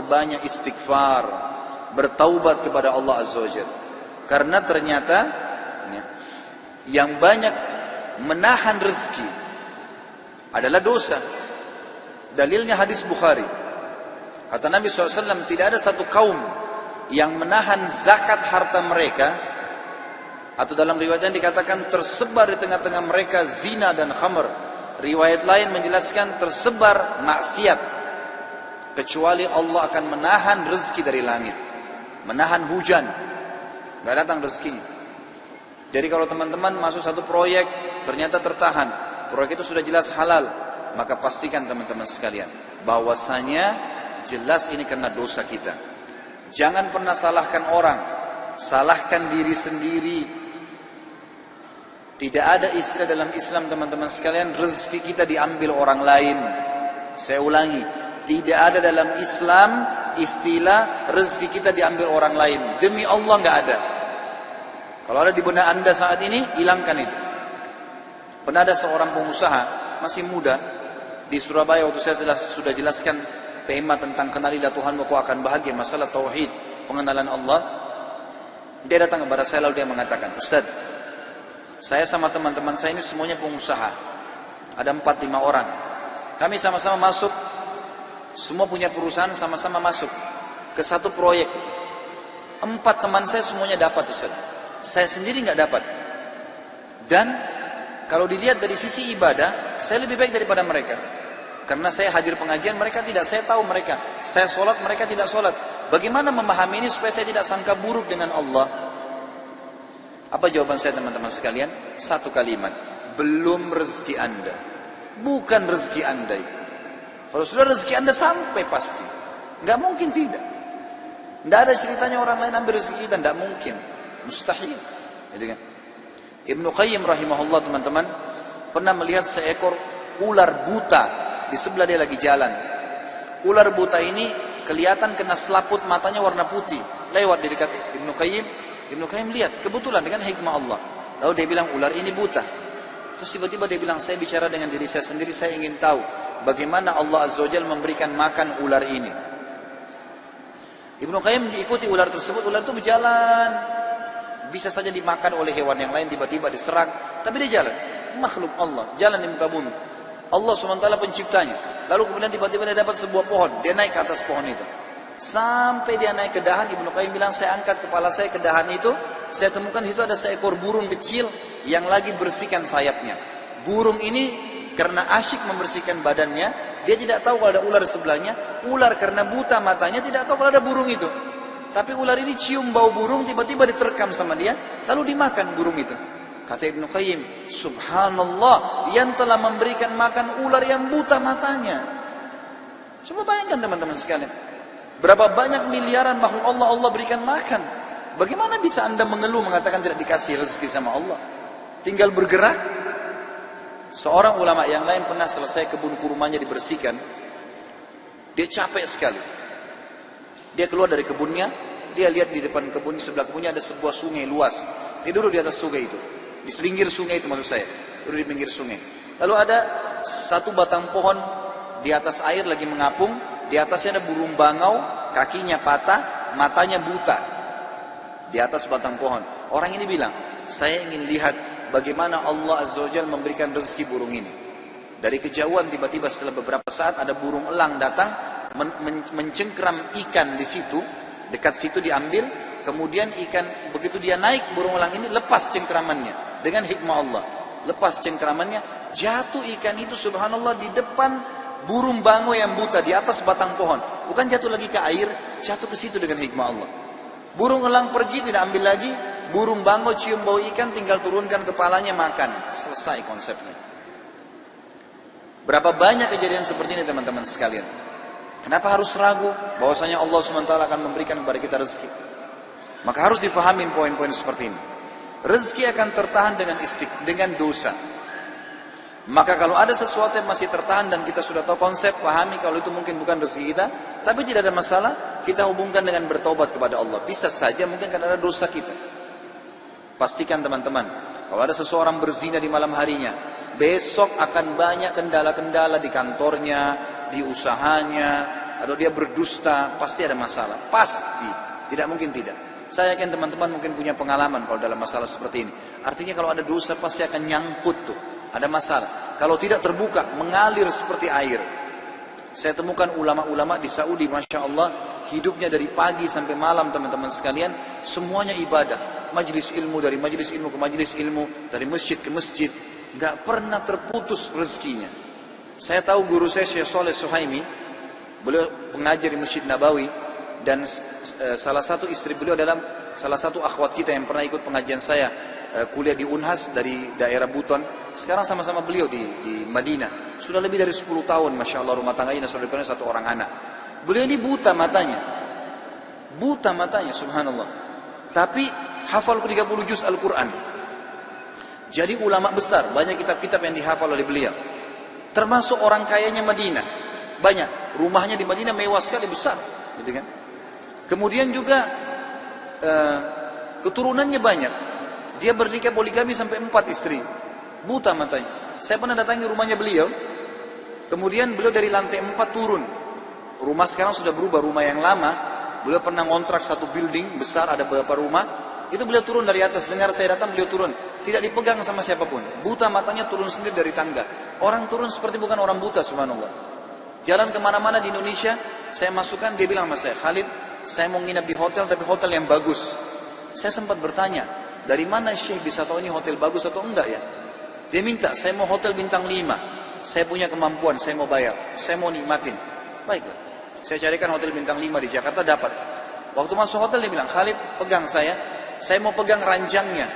memperbanyak istighfar, bertaubat kepada Allah Azza wa Jalla. Karena ternyata yang banyak menahan rezeki adalah dosa. Dalilnya hadis Bukhari. Kata Nabi SAW, tidak ada satu kaum yang menahan zakat harta mereka, atau dalam riwayat yang dikatakan tersebar di tengah-tengah mereka zina dan khamr. Riwayat lain menjelaskan tersebar maksiat, kecuali Allah akan menahan rezeki dari langit, menahan hujan, nggak datang rezekinya. Jadi kalau teman-teman masuk satu proyek ternyata tertahan, proyek itu sudah jelas halal, maka pastikan teman-teman sekalian bahwasanya jelas ini karena dosa kita. Jangan pernah salahkan orang, salahkan diri sendiri. Tidak ada istilah dalam Islam teman-teman sekalian rezeki kita diambil orang lain. Saya ulangi, tidak ada dalam Islam istilah rezeki kita diambil orang lain. Demi Allah nggak ada. Kalau ada di benak anda saat ini, hilangkan itu. Pernah ada seorang pengusaha masih muda di Surabaya, waktu saya sudah jelaskan tema tentang kenalilah Tuhan kau akan bahagia, masalah tauhid, pengenalan Allah. Dia datang kepada saya lalu dia mengatakan, Ustaz, saya sama teman-teman saya ini semuanya pengusaha. Ada 4-5 orang. Kami sama-sama masuk, semua punya perusahaan, sama-sama masuk ke satu proyek. 4 teman saya semuanya dapat, Ustaz. Saya sendiri nggak dapat. Dan kalau dilihat dari sisi ibadah, saya lebih baik daripada mereka. Karena saya hadir pengajian, mereka tidak. Saya tahu mereka. Saya sholat, mereka tidak sholat. Bagaimana memahami ini supaya saya tidak sangka buruk dengan Allah? Apa jawaban saya teman-teman sekalian? Satu kalimat, belum rezeki anda. Bukan rezeki anda. Kalau sudah rezeki anda sampai pasti. Nggak mungkin tidak. Nggak ada ceritanya orang lain ambil rezeki kita, nggak mungkin. Mustahil. Gitu kan? Ibnu Qayyim rahimahullah teman-teman pernah melihat seekor ular buta di sebelah dia lagi jalan. Ular buta ini kelihatan kena selaput matanya warna putih. Lewat di dekat Ibnu Qayyim. Ibnu Qayyim lihat, kebetulan dengan hikmah Allah. Lalu dia bilang, ular ini buta. Terus tiba-tiba dia bilang, saya bicara dengan diri saya sendiri, saya ingin tahu bagaimana Allah Azza wa Jalla memberikan makan ular ini. Ibnu Qayyim diikuti ular tersebut, ular itu berjalan. Bisa saja dimakan oleh hewan yang lain, tiba-tiba diserang. Tapi dia jalan, makhluk Allah, jalan di muka bumi. Allah SWT penciptanya. Lalu kemudian tiba-tiba dia dapat sebuah pohon, dia naik ke atas pohon itu. Sampai dia naik ke dahan, Ibnu Qayyim bilang, saya angkat kepala saya ke dahan itu, saya temukan di situ ada seekor burung kecil yang lagi bersihkan sayapnya. Burung ini karena asyik membersihkan badannya, dia tidak tahu kalau ada ular di sebelahnya. Ular karena buta matanya tidak tahu kalau ada burung itu. Tapi ular ini cium bau burung, tiba-tiba diterkam sama dia, lalu dimakan burung itu. Kata Ibnu Qayyim, subhanallah, yang telah memberikan makan ular yang buta matanya. Coba bayangkan teman-teman sekalian. Berapa banyak miliaran makhluk Allah Allah berikan makan. Bagaimana bisa anda mengeluh mengatakan tidak dikasih rezeki sama Allah? Tinggal bergerak. Seorang ulama yang lain pernah selesai kebun kurmanya dibersihkan. Dia capek sekali. Dia keluar dari kebunnya. Dia lihat di depan kebun, sebelah kebunnya ada sebuah sungai luas. Dia duduk di atas sungai itu. Di pinggir sungai itu maksud saya. Duduk di pinggir sungai. Lalu ada satu batang pohon di atas air lagi mengapung. Di atasnya ada burung bangau, kakinya patah, matanya buta. Di atas batang pohon. Orang ini bilang, saya ingin lihat bagaimana Allah Azza wa Jalla memberikan rezeki burung ini. Dari kejauhan tiba-tiba setelah beberapa saat ada burung elang datang, mencengkram ikan di situ, dekat situ diambil, kemudian ikan, begitu dia naik, burung elang ini lepas cengkramannya. Dengan hikmah Allah. Lepas cengkramannya, jatuh ikan itu subhanallah di depan burung bango yang buta di atas batang pohon. Bukan jatuh lagi ke air, jatuh ke situ dengan hikmah Allah. Burung elang pergi, tidak ambil lagi. Burung bango cium bau ikan, tinggal turunkan kepalanya, makan. Selesai konsepnya. Berapa banyak kejadian seperti ini teman-teman sekalian. Kenapa harus ragu bahwasanya Allah SWT akan memberikan kepada kita rezeki? Maka harus difahamin poin-poin seperti ini. Rezeki akan tertahan dengan dosa. Maka kalau ada sesuatu yang masih tertahan dan kita sudah tahu konsep, pahami kalau itu mungkin bukan rezeki kita, tapi tidak ada masalah, kita hubungkan dengan bertobat kepada Allah. Bisa saja mungkin karena ada dosa kita. Pastikan teman-teman, kalau ada seseorang berzina di malam harinya, besok akan banyak kendala-kendala di kantornya, di usahanya, atau dia berdusta, pasti ada masalah. Pasti, tidak mungkin tidak. Saya yakin teman-teman mungkin punya pengalaman kalau dalam masalah seperti ini. Artinya kalau ada dosa pasti akan nyangkut tuh, ada masalah. Kalau tidak terbuka, mengalir seperti air. Saya temukan ulama-ulama di Saudi, Masya Allah, hidupnya dari pagi sampai malam teman-teman sekalian, semuanya ibadah. Majelis ilmu, dari majelis ilmu ke majelis ilmu, dari masjid ke masjid. Gak pernah terputus rezekinya. Saya tahu guru saya Syekh Saleh Suhaimi, beliau pengajar di Masjid Nabawi, dan salah satu istri beliau adalah salah satu akhwat kita yang pernah ikut pengajian saya, kuliah di Unhas dari daerah Buton. Sekarang sama-sama beliau di Madinah. Sudah lebih dari 10 tahun, Masya Allah, rumah tangganya sudah dipenuhi 1 orang anak. Beliau ini buta matanya. Buta matanya, subhanallah. Tapi hafal 30 juz Al-Quran. Jadi ulama besar, banyak kitab-kitab yang dihafal oleh beliau. Termasuk orang kayanya Madinah. Banyak, rumahnya di Madinah mewah sekali, besar. Gitu kan? Kemudian juga keturunannya banyak. Dia bernikah poligami sampai 4 istri. Buta matanya. Saya pernah datangi rumahnya beliau. Kemudian beliau dari lantai 4 turun. Rumah sekarang sudah berubah, rumah yang lama. Beliau pernah ngontrak satu building besar, ada beberapa rumah. Itu beliau turun dari atas. Dengar saya datang, beliau turun. Tidak dipegang sama siapapun. Buta matanya, turun sendiri dari tangga. Orang turun seperti bukan orang buta, subhanallah. Jalan kemana-mana di Indonesia, saya masukkan, dia bilang sama saya, Khalid, saya mau nginap di hotel, tapi hotel yang bagus. Saya sempat bertanya, dari mana Syekh bisa tahu ini hotel bagus atau enggak ya? Dia minta, saya mau hotel bintang 5. Saya punya kemampuan, saya mau bayar. Saya mau nikmatin. Baiklah. Saya carikan hotel bintang 5 di Jakarta, dapat. Waktu masuk hotel dia bilang, Khalid, pegang saya mau pegang ranjangnya.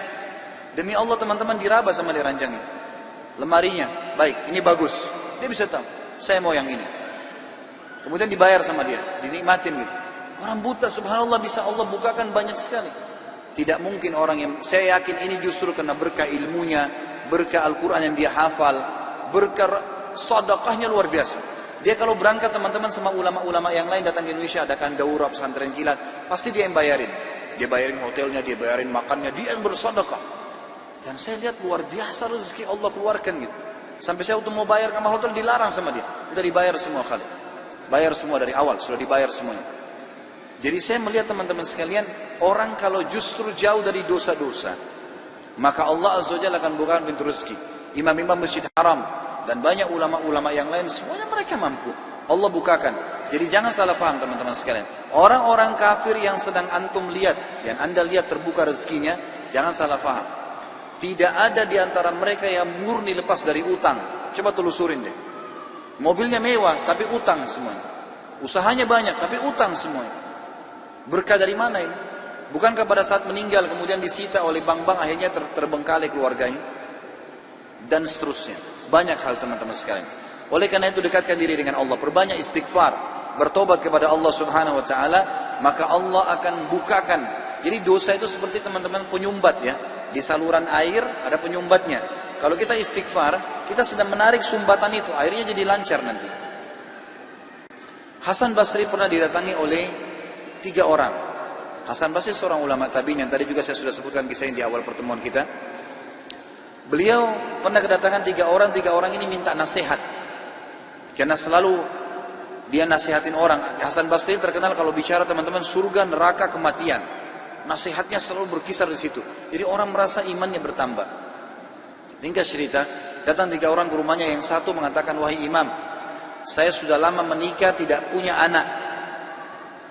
Demi Allah teman-teman, diraba sama dia ranjangnya. Lemarinya, baik, ini bagus. Dia bisa tahu, saya mau yang ini. Kemudian dibayar sama dia, dinikmatin gitu. Orang buta, subhanallah, bisa Allah bukakan banyak sekali. Tidak mungkin orang yang, saya yakin ini justru karena berkah ilmunya, berkah Al-Quran yang dia hafal, berkah sedekahnya luar biasa. Dia kalau berangkat teman-teman sama ulama-ulama yang lain datang ke Indonesia, adakan daurah pesantren kilat, pasti dia yang bayarin. Dia bayarin hotelnya, dia bayarin makannya, dia yang bersedekah. Dan saya lihat luar biasa rezeki Allah keluarkan gitu. Sampai saya waktu mau bayar kamar hotel dilarang sama dia. Udah dibayar semua kali. Bayar semua dari awal, sudah dibayar semuanya. Jadi saya melihat teman-teman sekalian, orang kalau justru jauh dari dosa-dosa, maka Allah Azza wa Jalla akan bukakan pintu rezeki. Imam-imam Masjid Haram dan banyak ulama-ulama yang lain, semuanya mereka mampu. Allah bukakan. Jadi jangan salah paham teman-teman sekalian. Orang-orang kafir yang sedang antum lihat, yang anda lihat terbuka rezekinya, jangan salah paham. Tidak ada di antara mereka yang murni lepas dari utang. Coba telusurin deh. Mobilnya mewah, tapi utang semuanya. Usahanya banyak, tapi utang semuanya. Berkah dari mana ini? Bukankah pada saat meninggal kemudian disita oleh bank-bank, akhirnya terbengkalai keluarganya? Dan seterusnya. Banyak hal teman-teman sekalian. Oleh karena itu dekatkan diri dengan Allah. Perbanyak istighfar. Bertobat kepada Allah subhanahu wa ta'ala. Maka Allah akan bukakan. Jadi dosa itu seperti teman-teman penyumbat ya. Di saluran air ada penyumbatnya. Kalau kita istighfar, kita sedang menarik sumbatan itu. Airnya jadi lancar nanti. Hasan Basri pernah didatangi oleh 3 orang. Hasan Basri seorang ulama tabi'in yang tadi juga saya sudah sebutkan kisahnya di awal pertemuan kita. Beliau pernah kedatangan 3 orang. 3 orang ini minta nasihat. Karena selalu dia nasihatin orang. Hasan Basri terkenal kalau bicara teman-teman surga, neraka, kematian. Nasihatnya selalu berkisar di situ. Jadi orang merasa imannya bertambah. Ringkas cerita, datang 3 orang ke rumahnya. Yang satu mengatakan, wahai imam, saya sudah lama menikah tidak punya anak.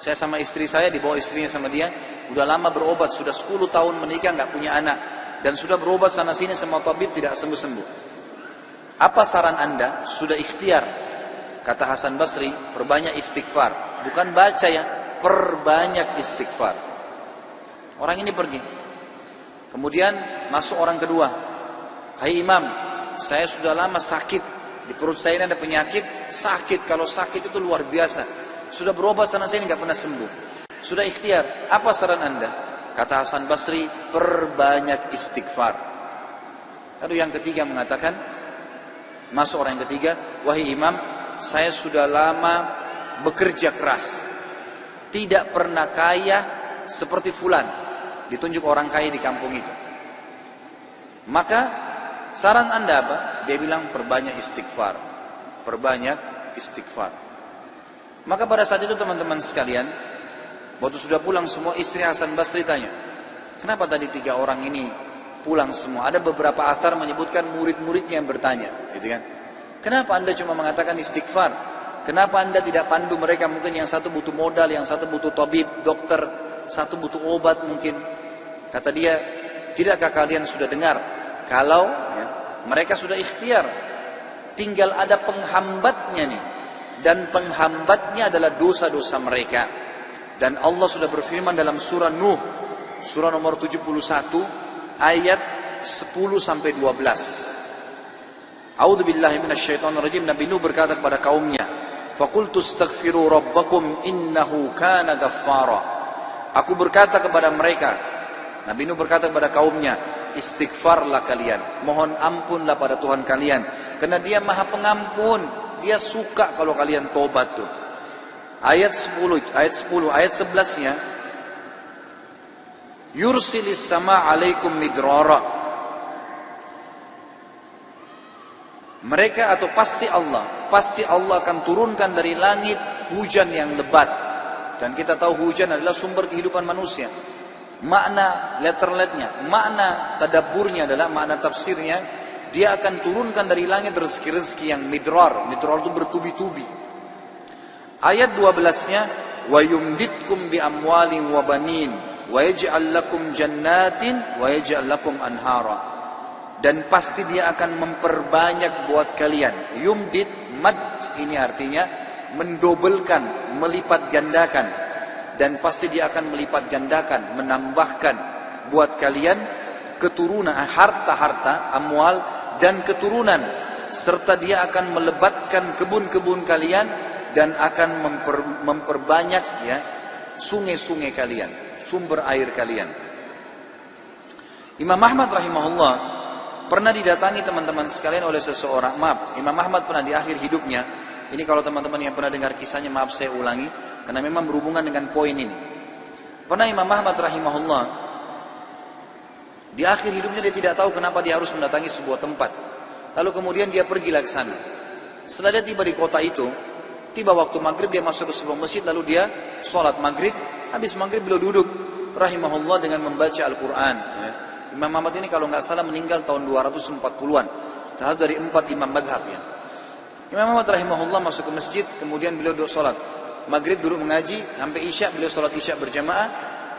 Saya sama istri saya, dibawa istrinya sama dia, udah lama berobat, sudah 10 tahun menikah nggak punya anak. Dan sudah berobat sana sini sama tabib tidak sembuh-sembuh. Apa saran anda? Sudah ikhtiar. Kata Hasan Basri, perbanyak istighfar. Bukan baca ya, perbanyak istighfar. Orang ini pergi. Kemudian masuk orang kedua. Hai imam, saya sudah lama sakit. Di perut saya ini ada penyakit. Sakit, kalau sakit itu luar biasa. Sudah berobat sana sini nggak pernah sembuh. Sudah ikhtiar. Apa saran anda? Kata Hasan Basri, perbanyak istighfar. Lalu yang ketiga mengatakan, masuk orang yang ketiga, wahai imam, saya sudah lama bekerja keras. Tidak pernah kaya seperti fulan. Ditunjuk orang kaya di kampung itu. Maka saran anda apa? Dia bilang perbanyak istighfar. Perbanyak istighfar. Maka pada saat itu teman-teman sekalian, waktu sudah pulang semua, istri Hasan Basri tanya, kenapa tadi 3 orang ini pulang semua? Ada beberapa athar menyebutkan murid-muridnya yang bertanya, gitu kan? Kenapa anda cuma mengatakan istighfar? Kenapa anda tidak pandu mereka? Mungkin yang satu butuh modal, yang satu butuh tabib, dokter, satu butuh obat mungkin. Kata dia, tidakkah kalian sudah dengar kalau mereka sudah ikhtiar, tinggal ada penghambatnya nih, dan penghambatnya adalah dosa-dosa mereka. Dan Allah sudah berfirman dalam surah Nuh, surah nomor 71 ayat 10 sampai 12. A'udzubillahi minasyaitonirrajim. Nabi Nuh berkata kepada kaumnya, "Faqultu astaghfiru rabbakum innahu kana ghaffara." Aku berkata kepada mereka, Nabi Nuh berkata kepada kaumnya, istighfarlah kalian, mohon ampunlah pada Tuhan kalian, karena Dia Maha Pengampun, Dia suka kalau kalian tobat tuh. Ayat 10, ayat 11-nya, yursilis sama alaikum midrara. Mereka atau pasti Allah akan turunkan dari langit hujan yang lebat. Dan kita tahu hujan adalah sumber kehidupan manusia. Makna letterletnya, makna tadabburnya adalah, makna tafsirnya, Dia akan turunkan dari langit rezeki-rezeki yang midrar. Midrar itu bertubi-tubi. Ayat 12-nya, wa yumditkum bi amwalin wa banin wa yaj'al lakum jannatin wa yaj'al lakum anhara. Dan pasti Dia akan memperbanyak buat kalian. Yumdit, mad ini artinya mendobelkan, melipat gandakan. Dan pasti Dia akan melipat gandakan, menambahkan buat kalian keturunan, harta-harta, amwal dan keturunan. Serta Dia akan melebatkan kebun-kebun kalian dan akan memperbanyak sungai-sungai kalian, sumber air kalian. Imam Ahmad rahimahullah pernah didatangi teman-teman sekalian oleh seseorang. Maaf, Imam Ahmad pernah di akhir hidupnya, ini kalau teman-teman yang pernah dengar kisahnya, maaf saya ulangi, karena memang berhubungan dengan poin ini. Pernah Imam Ahmad rahimahullah di akhir hidupnya dia tidak tahu kenapa dia harus mendatangi sebuah tempat. Lalu kemudian dia pergilah ke sana. Setelah dia tiba di kota itu, tiba waktu maghrib, dia masuk ke sebuah masjid, lalu dia sholat maghrib. Habis maghrib beliau duduk rahimahullah dengan membaca Al-Quran. Imam Ahmad ini kalau nggak salah meninggal tahun 240-an, salah dari 4 imam madhab ya. Imam Ahmad rahimahullah masuk ke masjid, kemudian beliau duduk sholat maghrib, duduk mengaji sampai isya. Beliau sholat isya berjamaah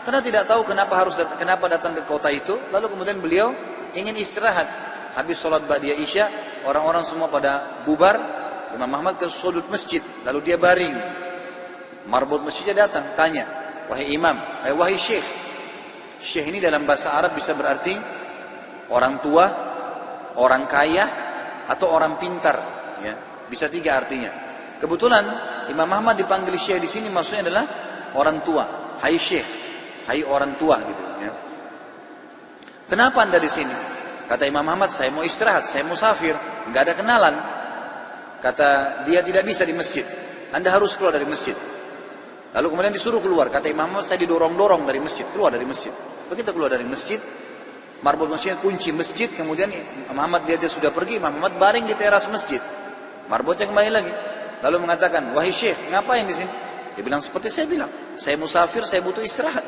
karena tidak tahu kenapa datang ke kota itu. Lalu kemudian beliau ingin istirahat. Habis sholat ba'diyah isya, orang-orang semua pada bubar. Imam Ahmad ke sudut masjid, lalu dia baring. Marbot masjidnya datang, tanya, wahai imam, wahai syekh. Syekh ini dalam bahasa Arab bisa berarti orang tua, orang kaya, atau orang pintar. Ya, bisa 3 artinya. Kebetulan Imam Ahmad dipanggil syekh di sini maksudnya adalah orang tua. Hai syekh, hai orang tua gitu. Ya. Kenapa anda di sini? Kata Imam Ahmad, saya mau istirahat, saya musafir, nggak ada kenalan. Kata dia, tidak bisa di masjid, anda harus keluar dari masjid. Lalu kemudian disuruh keluar. Kata Imam Ahmad, saya didorong-dorong dari masjid, keluar dari masjid. Begitu keluar dari masjid, marbot masjidnya kunci masjid. Kemudian Imam Ahmad dia sudah pergi, Imam Ahmad baring di teras masjid. Marbotnya kembali lagi, lalu mengatakan, wahai syekh, ngapain di sini? Dia bilang seperti saya bilang, saya musafir, saya butuh istirahat.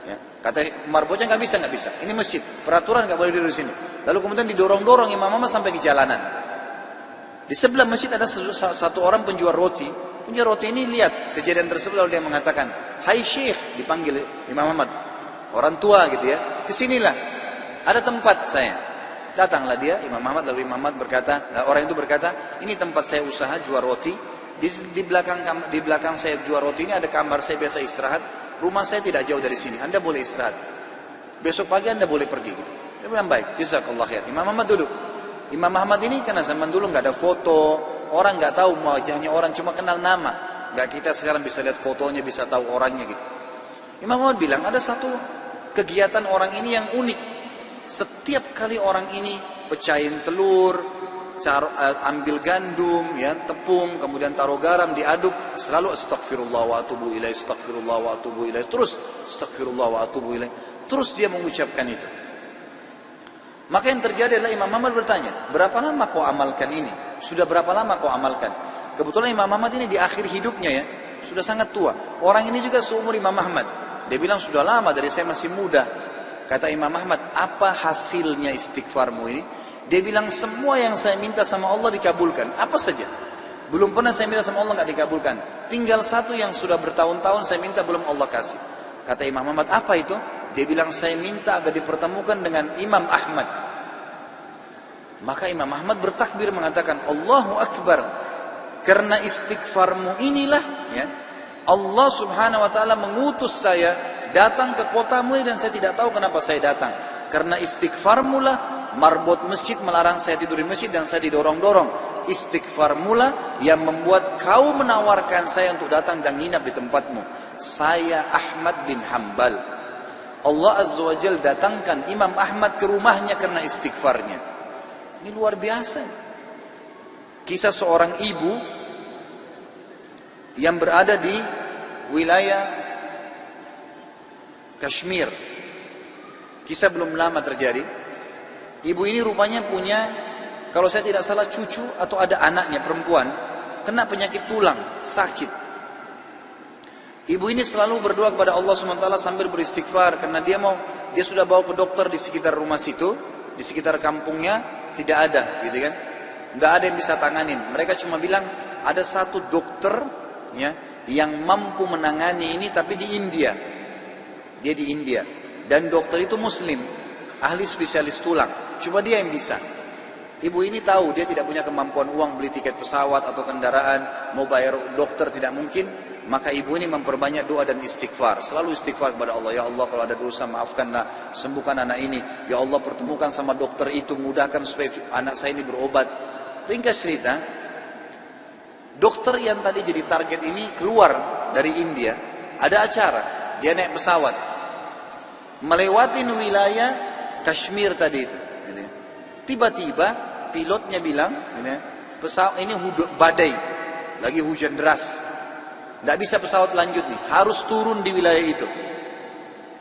Ya. Kata marbotnya, nggak bisa. Ini masjid, peraturan nggak boleh duduk di sini. Lalu kemudian didorong-dorong Imam Ahmad sampai ke jalanan. Di sebelah masjid ada satu orang penjual roti. Penjual roti ini lihat kejadian tersebut, lalu dia mengatakan, hai syekh, dipanggil Imam Ahmad, orang tua gitu ya, kesinilah, ada tempat saya. Datanglah dia, Imam Ahmad. Lalu Imam Ahmad berkata, orang itu berkata, ini tempat saya usaha jual roti. Di belakang saya jual roti ini ada kamar saya biasa istirahat. Rumah saya tidak jauh dari sini, anda boleh istirahat. Besok pagi anda boleh pergi. Dia bilang baik, jazakallah khair. Imam Ahmad duduk. Imam Ahmad ini karena zaman dulu nggak ada foto, orang nggak tahu wajahnya orang, cuma kenal nama. Nggak kita sekarang bisa lihat fotonya, bisa tahu orangnya gitu. Imam Ahmad bilang ada satu kegiatan orang ini yang unik. Setiap kali orang ini pecahin telur, ambil gandum, ya, tepung, kemudian taruh garam, diaduk, selalu astagfirullah wa atubu ilaih, astagfirullah wa atubu ilaih, terus astagfirullah wa atubu ilaih, terus dia mengucapkan itu. Maka yang terjadi adalah Imam Ahmad bertanya, berapa lama kau amalkan ini? Sudah berapa lama kau amalkan? Kebetulan Imam Ahmad ini di akhir hidupnya ya, sudah sangat tua. Orang ini juga seumur Imam Ahmad. Dia bilang sudah lama, dari saya masih muda. Kata Imam Ahmad, apa hasilnya istighfarmu ini? Dia bilang semua yang saya minta sama Allah dikabulkan. Apa saja. Belum pernah saya minta sama Allah nggak dikabulkan. Tinggal satu yang sudah bertahun-tahun saya minta belum Allah kasih. Kata Imam Ahmad, apa itu? Dia bilang saya minta agar dipertemukan dengan Imam Ahmad. Maka Imam Ahmad bertakbir mengatakan, Allahu Akbar. Karena istighfarmu inilah, ya, Allah Subhanahu Wa Taala mengutus saya datang ke kotamu dan saya tidak tahu kenapa saya datang. Karena istighfarmu lah, marbot masjid melarang saya tidur di masjid dan saya didorong-dorong. Istighfarmu lah yang membuat kau menawarkan saya untuk datang dan nginap di tempatmu. Saya Ahmad bin Hanbal. Allah Azza wa Jal datangkan Imam Ahmad ke rumahnya karena istighfarnya. Ini luar biasa. Kisah seorang ibu yang berada di wilayah Kashmir. Kisah belum lama terjadi. Ibu ini rupanya punya, kalau saya tidak salah, cucu atau ada anaknya perempuan kena penyakit tulang, sakit. Ibu ini selalu berdoa kepada Allah SWT sambil beristighfar karena dia sudah bawa ke dokter di sekitar rumah situ, di sekitar kampungnya tidak ada, gitu kan? Nggak ada yang bisa tanganin. Mereka cuma bilang ada satu dokter, ya, yang mampu menangani ini, tapi di India. Dia di India dan dokter itu Muslim, ahli spesialis tulang. Cuma dia yang bisa. Ibu ini tahu dia tidak punya kemampuan uang beli tiket pesawat atau kendaraan, mau bayar dokter tidak mungkin. Maka ibu ini memperbanyak doa dan istighfar. Selalu istighfar kepada Allah. Ya Allah, kalau ada dosa maafkanlah, sembuhkan anak ini. Ya Allah, pertemukan sama dokter itu, mudahkan supaya anak saya ini berobat. Ringkas cerita, dokter yang tadi jadi target ini keluar dari India. Ada acara, dia naik pesawat melewatin wilayah Kashmir tadi itu. Tiba-tiba pilotnya bilang, pesawat ini badai, lagi hujan deras, nggak bisa pesawat lanjut nih, harus turun di wilayah itu.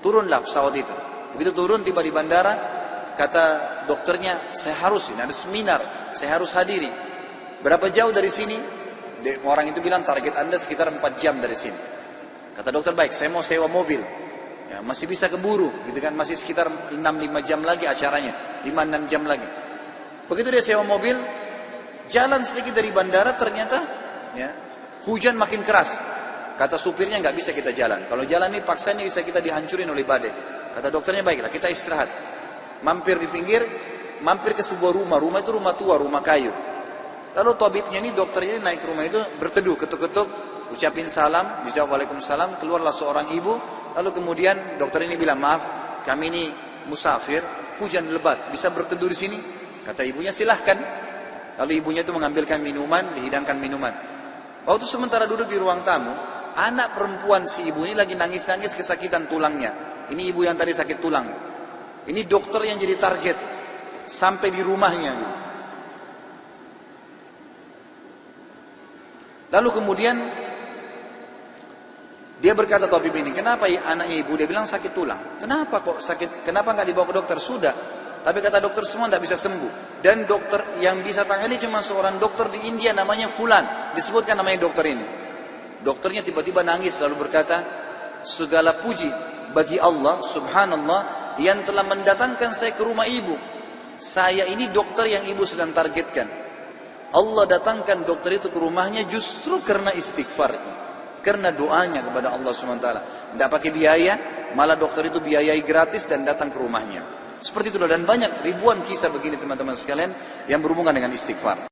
Turunlah pesawat itu. Begitu turun, tiba di bandara, kata dokternya, saya harus, ini ada seminar, saya harus hadiri. Berapa jauh dari sini? Orang itu bilang target Anda sekitar 4 jam dari sini. Kata dokter, baik, saya mau sewa mobil. Ya, masih bisa keburu, gitu kan? Masih sekitar 6-5 jam lagi acaranya, 5-6 jam lagi. Begitu dia sewa mobil, jalan sedikit dari bandara, ternyata ya, hujan makin keras. Kata supirnya, nggak bisa kita jalan. Kalau jalan ini paksa ini bisa kita dihancurin oleh badai. Kata dokternya, baiklah kita istirahat. Mampir di pinggir, mampir ke sebuah rumah. Rumah itu rumah tua, rumah kayu. Lalu tabibnya ini, dokternya ini naik ke rumah itu, berteduh, ketuk-ketuk, ucapin salam, dijawab waalaikumsalam, keluarlah seorang ibu. Lalu kemudian dokter ini bilang, maaf, kami ini musafir, hujan lebat, bisa berteduh di sini? Kata ibunya, silahkan. Lalu ibunya itu mengambilkan minuman, dihidangkan minuman. Waktu sementara duduk di ruang tamu, anak perempuan si ibu ini lagi nangis-nangis kesakitan tulangnya. Ini ibu yang tadi sakit tulang. Ini dokter yang jadi target sampai di rumahnya. Lalu kemudian dia berkata, tabib ini, kenapa anaknya ibu? Dia bilang sakit tulang. Kenapa kok sakit? Kenapa nggak dibawa ke dokter? Sudah. Tapi kata dokter semua tidak bisa sembuh. Dan dokter yang bisa tangani cuma seorang dokter di India namanya Fulan. Disebutkan namanya dokter ini. Dokternya tiba-tiba nangis lalu berkata, segala puji bagi Allah subhanallah yang telah mendatangkan saya ke rumah ibu. Saya ini dokter yang ibu sedang targetkan. Allah datangkan dokter itu ke rumahnya justru karena istighfar. Karena doanya kepada Allah SWT. Tidak pakai biaya, malah dokter itu biayai gratis dan datang ke rumahnya. Seperti itulah, dan banyak ribuan kisah begini teman-teman sekalian yang berhubungan dengan istighfar.